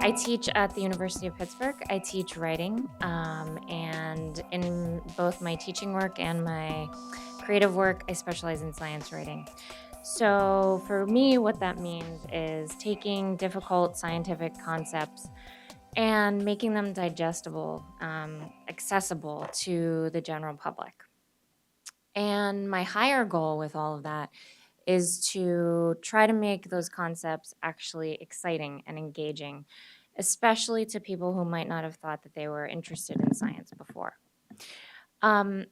I teach at the University of Pittsburgh. I teach writing, and in both my teaching work and my creative work, I specialize in science writing. So, for me, what that means is taking difficult scientific concepts and making them digestible, accessible to the general public. And my higher goal with all of that is to try to make those concepts actually exciting and engaging, especially to people who might not have thought that they were interested in science before. Um,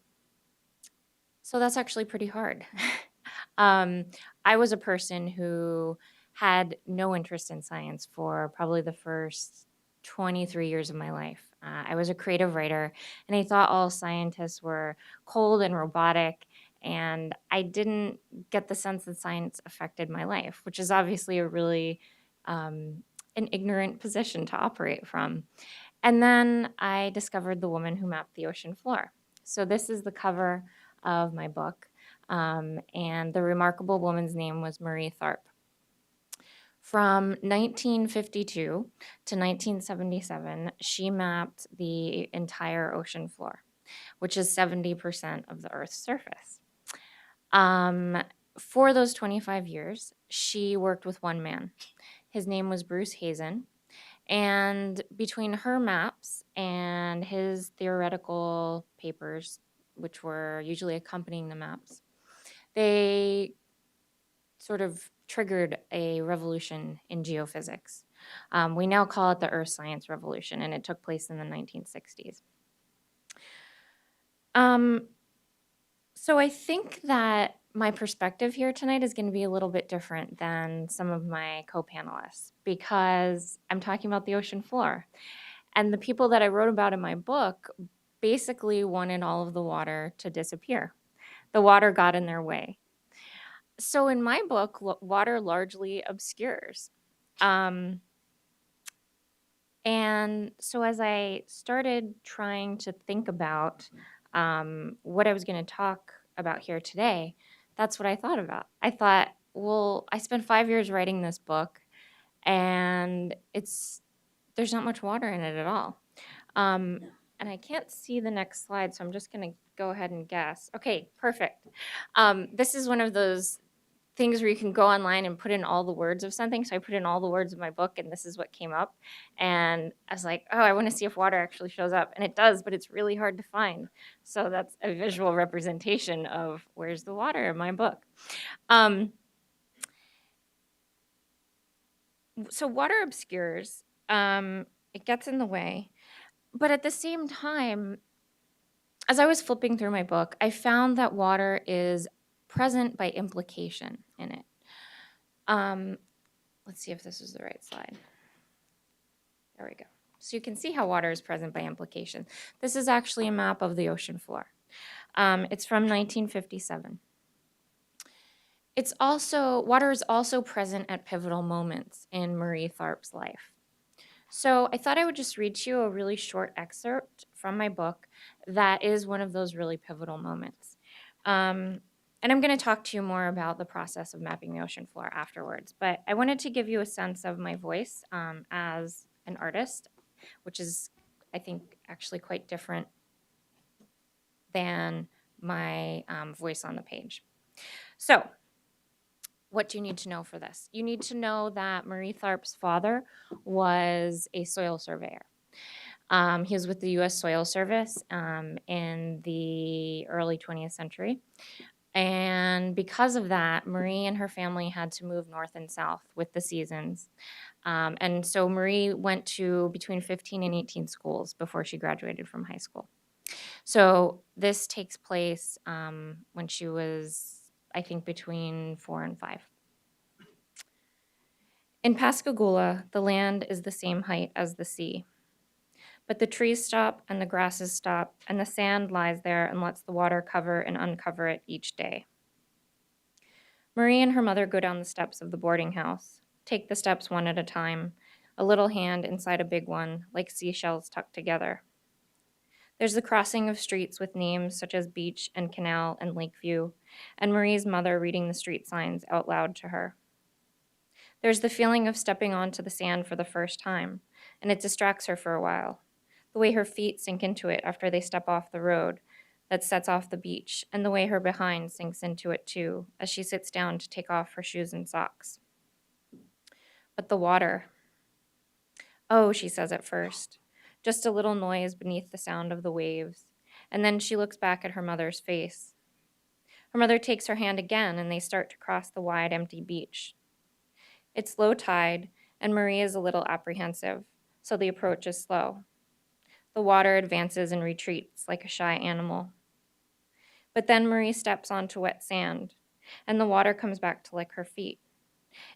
so that's actually pretty hard. um, I was a person who had no interest in science for probably the first 23 years of my life. I was a creative writer, and I thought all scientists were cold and robotic, and I didn't get the sense that science affected my life, which is obviously a really an ignorant position to operate from. And then I discovered the woman who mapped the ocean floor. So this is the cover of my book. And the remarkable woman's name was Marie Tharp. From 1952 to 1977, she mapped the entire ocean floor, which is 70% of the Earth's surface. Um, for those 25 years, she worked with one man. His name was Bruce Hazen. And between her maps and his theoretical papers, which were usually accompanying the maps, they sort of triggered a revolution in geophysics. We now call it the Earth Science Revolution, and it took place in the 1960s. Um, so I think that my perspective here tonight is going to be a little bit different than some of my co-panelists because I'm talking about the ocean floor. And the people that I wrote about in my book basically wanted all of the water to disappear. The water got in their way. So in my book, water largely obscures. Um, and so as I started trying to think about what I was going to talk about here today, that's what I thought about. I thought, well, I spent 5 years writing this book, and there's not much water in it at all. Um, and I can't see the next slide, so I'm just going to go ahead and guess. Okay, perfect. This is one of those things where you can go online and put in all the words of something. So I put in all the words of my book, and this is what came up. And I was like, oh, I want to see if water actually shows up. And it does, but it's really hard to find. So that's a visual representation of where's the water in my book. So water obscures, it gets in the way. But at the same time, as I was flipping through my book, I found that water is present by implication in it. Let's see if this is the right slide. There we go. So you can see how water is present by implication. This is actually a map of the ocean floor. It's from 1957. Water is also present at pivotal moments in Marie Tharp's life. So I thought I would just read to you a really short excerpt from my book that is one of those really pivotal moments. And I'm going to talk to you more about the process of mapping the ocean floor afterwards. But I wanted to give you a sense of my voice as an artist, which is, I think, actually quite different than my voice on the page. So what do you need to know for this? You need to know that Marie Tharp's father was a soil surveyor. He was with the U.S. Soil Service in the early 20th century. And because of that, Marie and her family had to move north and south with the seasons. And so Marie went to between 15 and 18 schools before she graduated from high school. So this takes place when she was, I think, between 4 and 5. In Pascagoula, the land is the same height as the sea. But the trees stop and the grasses stop, and the sand lies there and lets the water cover and uncover it each day. Marie and her mother go down the steps of the boarding house, take the steps one at a time, a little hand inside a big one, like seashells tucked together. There's the crossing of streets with names such as Beach and Canal and Lakeview, and Marie's mother reading the street signs out loud to her. There's the feeling of stepping onto the sand for the first time, and it distracts her for a while. The way her feet sink into it after they step off the road that sets off the beach, and the way her behind sinks into it too as she sits down to take off her shoes and socks. But the water. Oh, she says at first. Just a little noise beneath the sound of the waves. And then she looks back at her mother's face. Her mother takes her hand again, and they start to cross the wide, empty beach. It's low tide, and Marie is a little apprehensive, so the approach is slow. The water advances and retreats like a shy animal. But then Marie steps onto wet sand, and the water comes back to lick her feet.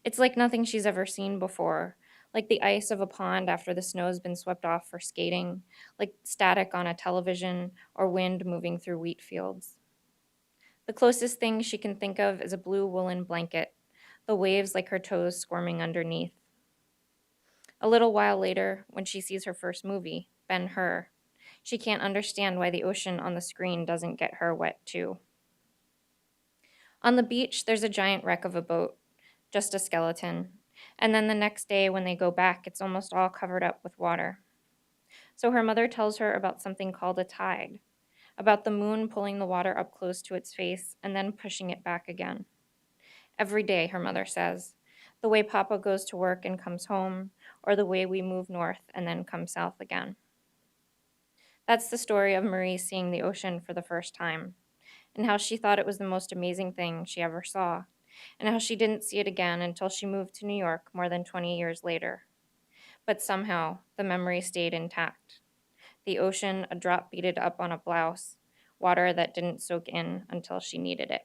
It's like nothing she's ever seen before, like the ice of a pond after the snow's been swept off for skating, like static on a television or wind moving through wheat fields. The closest thing she can think of is a blue woolen blanket, the waves like her toes squirming underneath. A little while later, when she sees her first movie, Ben-Hur, she can't understand why the ocean on the screen doesn't get her wet too. On the beach, there's a giant wreck of a boat, just a skeleton. And then the next day, when they go back, it's almost all covered up with water. So her mother tells her about something called a tide, about the moon pulling the water up close to its face and then pushing it back again. Every day, her mother says, the way Papa goes to work and comes home, or the way we move north and then come south again. That's the story of Marie seeing the ocean for the first time, and how she thought it was the most amazing thing she ever saw, and how she didn't see it again until she moved to New York more than 20 years later. But somehow, the memory stayed intact. The ocean, a drop beaded up on a blouse, water that didn't soak in until she needed it.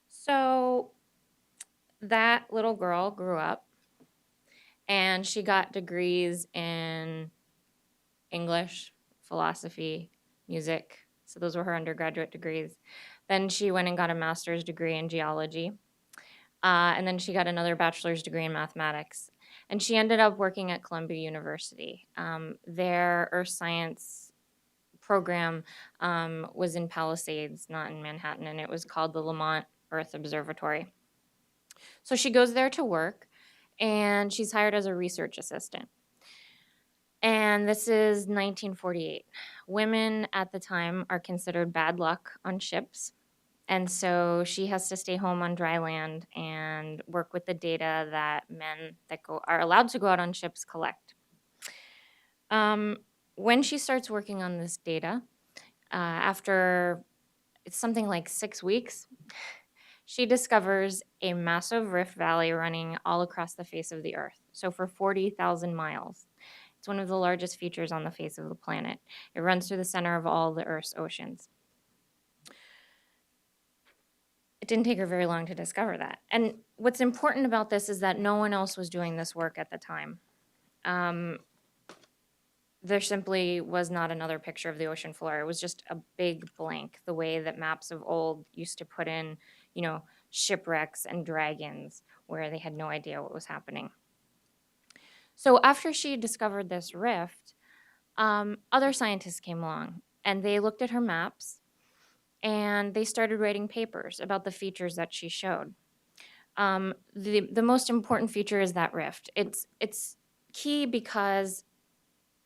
So that little girl grew up, and she got degrees in English, philosophy, music. So those were her undergraduate degrees. Then she went and got a master's degree in geology. And then she got another bachelor's degree in mathematics. And she ended up working at Columbia University. Their earth science program was in Palisades, not in Manhattan, and it was called the Lamont Earth Observatory. So she goes there to work, and she's hired as a research assistant. And this is 1948. Women at the time are considered bad luck on ships. And so she has to stay home on dry land and work with the data that men that are allowed to go out on ships collect. When she starts working on this data, after it's something like 6 weeks, she discovers a massive rift valley running all across the face of the Earth. So for 40,000 miles. It's one of the largest features on the face of the planet. It runs through the center of all the Earth's oceans. It didn't take her very long to discover that. And what's important about this is that no one else was doing this work at the time. There simply was not another picture of the ocean floor. It was just a big blank, the way that maps of old used to put in, shipwrecks and dragons where they had no idea what was happening. So after she discovered this rift, other scientists came along, and they looked at her maps, and they started writing papers about the features that she showed. The most important feature is that rift. It's key because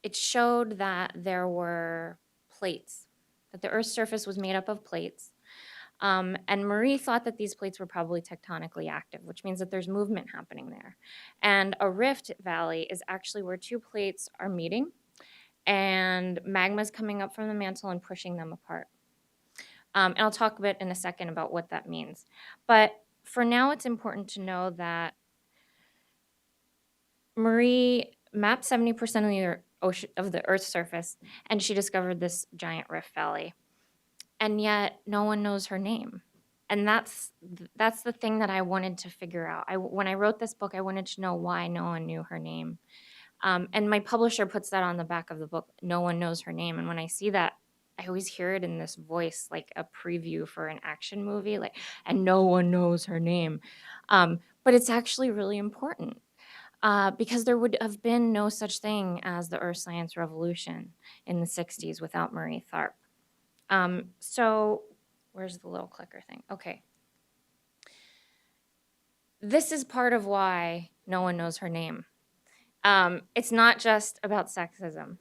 it showed that there were plates, that the Earth's surface was made up of plates. And Marie thought that these plates were probably tectonically active, which means that there's movement happening there. And a rift valley is actually where two plates are meeting, and magma is coming up from the mantle and pushing them apart. And I'll talk a bit in a second about what that means. But for now, it's important to know that Marie mapped 70% of the Earth's surface, and she discovered this giant rift valley. And yet, no one knows her name. And that's the thing that I wanted to figure out. When I wrote this book, I wanted to know why no one knew her name. And my publisher puts that on the back of the book, no one knows her name. And when I see that, I always hear it in this voice, like a preview for an action movie, and no one knows her name. But it's actually really important because there would have been no such thing as the earth science revolution in the 60s without Marie Tharp. So where's the little clicker thing? Okay. This is part of why no one knows her name. It's not just about sexism.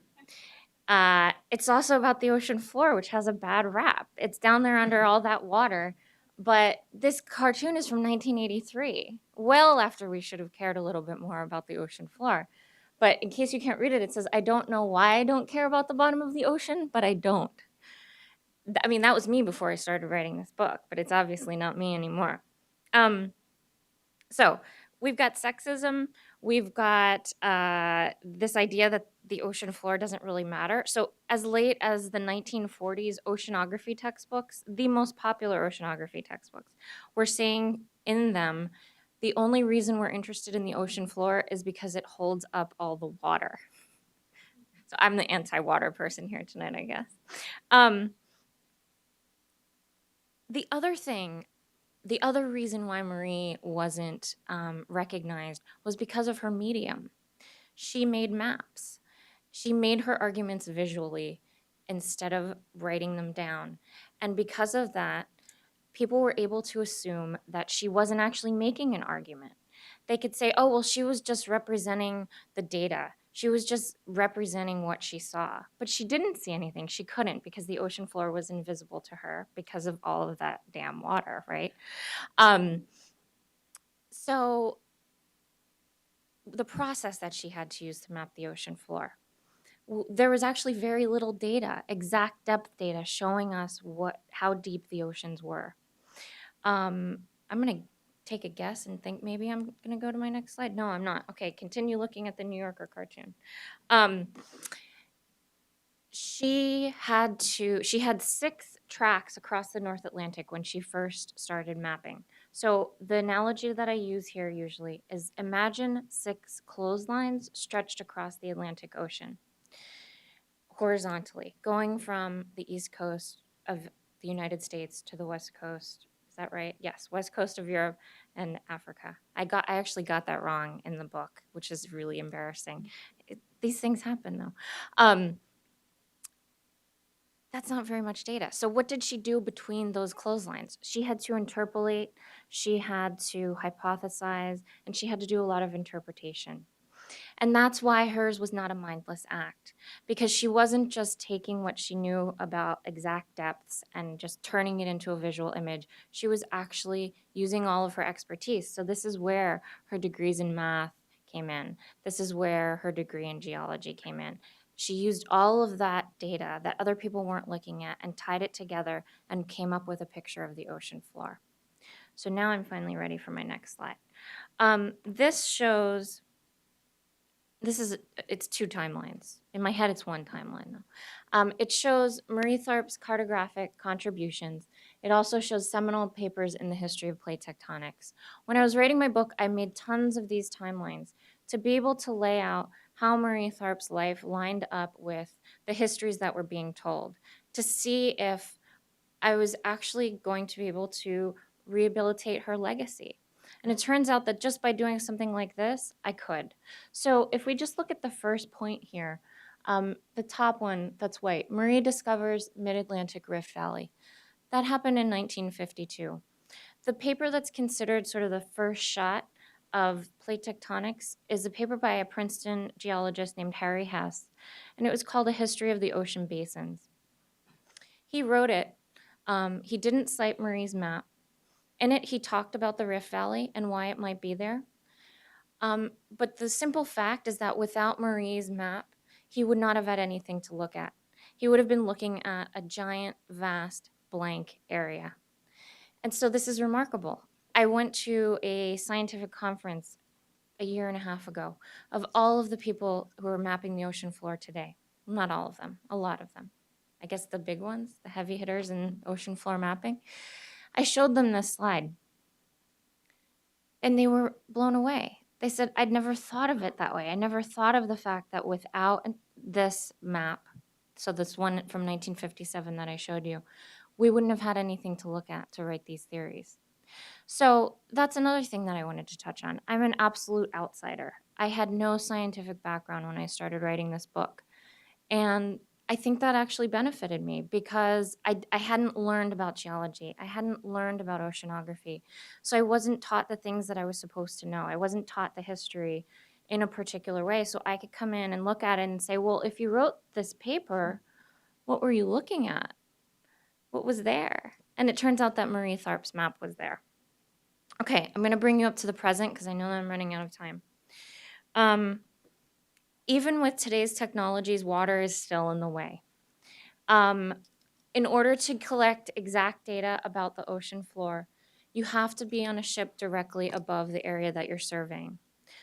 It's also about the ocean floor, which has a bad rap. It's down there under all that water. But this cartoon is from 1983, well after we should have cared a little bit more about the ocean floor. But in case you can't read it, it says, I don't know why I don't care about the bottom of the ocean, but I don't. I mean, that was me before I started writing this book, but it's obviously not me anymore. So we've got sexism. We've got this idea that the ocean floor doesn't really matter. So as late as the 1940s oceanography textbooks, the most popular oceanography textbooks, were saying in them, the only reason we're interested in the ocean floor is because it holds up all the water. So I'm the anti-water person here tonight, I guess. The other reason why Marie wasn't recognized was because of her medium. She made maps. She made her arguments visually instead of writing them down. And because of that, people were able to assume that she wasn't actually making an argument. They could say, oh, well, she was just representing the data. She was just representing what she saw. But she didn't see anything. She couldn't because the ocean floor was invisible to her because of all of that damn water, right? So the process that she had to use to map the ocean floor, there was actually very little data, exact depth data, showing us how deep the oceans were. I'm going to take a guess and think maybe I'm going to go to my next slide. No, I'm not. Okay, continue looking at the New Yorker cartoon. She had 6 tracks across the North Atlantic when she first started mapping. So the analogy that I use here usually is imagine 6 clotheslines stretched across the Atlantic Ocean horizontally, going from the east coast of the United States to the west coast. Is that right? Yes, west coast of Europe and Africa. I actually got that wrong in the book, which is really embarrassing. These things happen though. That's not very much data. So what did she do between those clotheslines? She had to interpolate, she had to hypothesize, and she had to do a lot of interpretation. And that's why hers was not a mindless act, because she wasn't just taking what she knew about exact depths and just turning it into a visual image. She was actually using all of her expertise. So this is where her degrees in math came in. This is where her degree in geology came in. She used all of that data that other people weren't looking at and tied it together and came up with a picture of the ocean floor. So now I'm finally ready for my next slide. It's 2 timelines. In my head, it's 1 timeline though. It shows Marie Tharp's cartographic contributions. It also shows seminal papers in the history of plate tectonics. When I was writing my book, I made tons of these timelines to be able to lay out how Marie Tharp's life lined up with the histories that were being told, to see if I was actually going to be able to rehabilitate her legacy. And it turns out that just by doing something like this, I could. So if we just look at the first point here, the top one that's white, Marie discovers Mid-Atlantic Rift Valley. That happened in 1952. The paper that's considered sort of the first shot of plate tectonics is a paper by a Princeton geologist named Harry Hess, and it was called A History of the Ocean Basins. He wrote it. He didn't cite Marie's map. In it, he talked about the Rift Valley and why it might be there. But the simple fact is that without Marie's map, he would not have had anything to look at. He would have been looking at a giant, vast, blank area. And so this is remarkable. I went to a scientific conference a year and a half ago of all of the people who are mapping the ocean floor today. Not all of them, a lot of them. I guess the big ones, the heavy hitters in ocean floor mapping. I showed them this slide, and they were blown away. They said, I'd never thought of it that way. I never thought of the fact that without this map, so this one from 1957 that I showed you, we wouldn't have had anything to look at to write these theories. So that's another thing that I wanted to touch on. I'm an absolute outsider. I had no scientific background when I started writing this book. And I think that actually benefited me because I hadn't learned about geology. I hadn't learned about oceanography. So I wasn't taught the things that I was supposed to know. I wasn't taught the history in a particular way. So I could come in and look at it and say, well, if you wrote this paper, what were you looking at? What was there? And it turns out that Marie Tharp's map was there. Okay, I'm going to bring you up to the present because I know that I'm running out of time. Even with today's technologies, water is still in the way. In order to collect exact data about the ocean floor, you have to be on a ship directly above the area that you're surveying.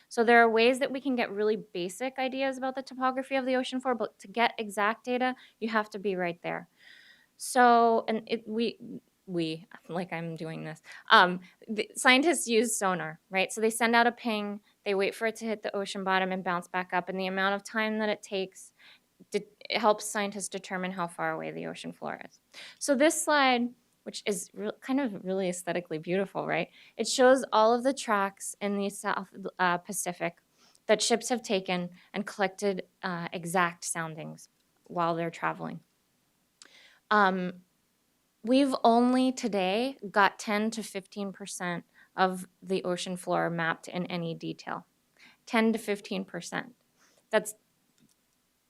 So there are ways that we can get really basic ideas about the topography of the ocean floor, but to get exact data, you have to be right there. So, and we, like I'm doing this, the scientists use sonar, right? So they send out a ping, they wait for it to hit the ocean bottom and bounce back up, and the amount of time that it takes it helps scientists determine how far away the ocean floor is. So this slide, which is kind of really aesthetically beautiful, right? It shows all of the tracks in the South Pacific that ships have taken and collected exact soundings while they're traveling. We've only today got 10 to 15% of the ocean floor mapped in any detail. 10 to 15%. That's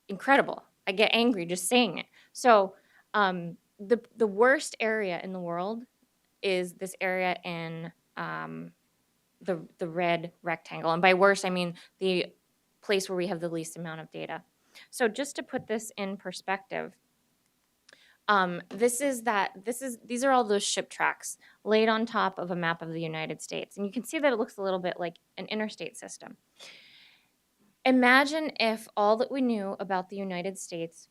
incredible. I get angry just saying it. So the worst area in the world is this area in the red rectangle. And by worst, I mean the place where we have the least amount of data. So just to put this in perspective, these are all those ship tracks laid on top of a map of the United States. And you can see that it looks a little bit like an interstate system. Imagine if all that we knew about the United States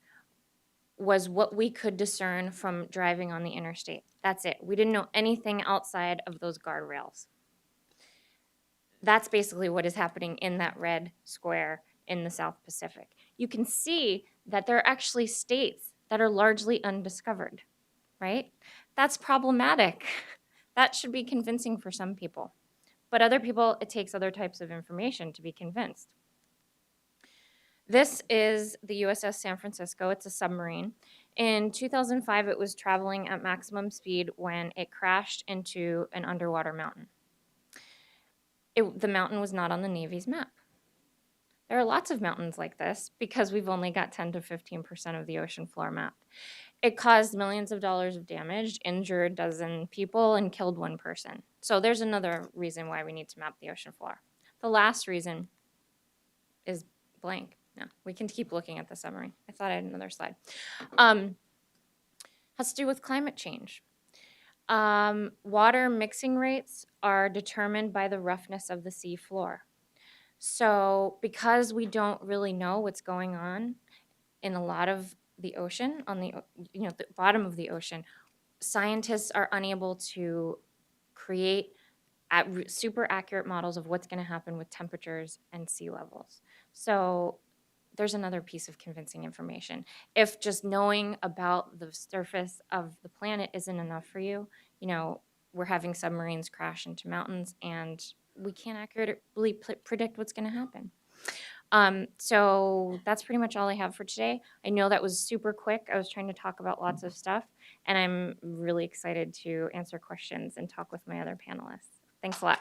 was what we could discern from driving on the interstate. That's it. We didn't know anything outside of those guardrails. That's basically what is happening in that red square in the South Pacific. You can see that there are actually states that are largely undiscovered, right? That's problematic. That should be convincing for some people. But other people, it takes other types of information to be convinced. This is the USS San Francisco. It's a submarine. In 2005, it was traveling at maximum speed when it crashed into an underwater mountain. The mountain was not on the Navy's map. There are lots of mountains like this because we've only got 10 to 15% of the ocean floor mapped. It caused millions of dollars of damage, injured a dozen people, and killed one person. So there's another reason why we need to map the ocean floor. The last reason is blank. No, we can keep looking at the summary. I thought I had another slide. Has to do with climate change. Water mixing rates are determined by the roughness of the sea floor. So because we don't really know what's going on in a lot of the ocean, on the the bottom of the ocean, scientists are unable to create super accurate models of what's going to happen with temperatures and sea levels. So there's another piece of convincing information. If just knowing about the surface of the planet isn't enough for you, we're having submarines crash into mountains and we can't accurately predict what's going to happen. So that's pretty much all I have for today. I know that was super quick. I was trying to talk about lots of stuff, and I'm really excited to answer questions and talk with my other panelists. Thanks a lot.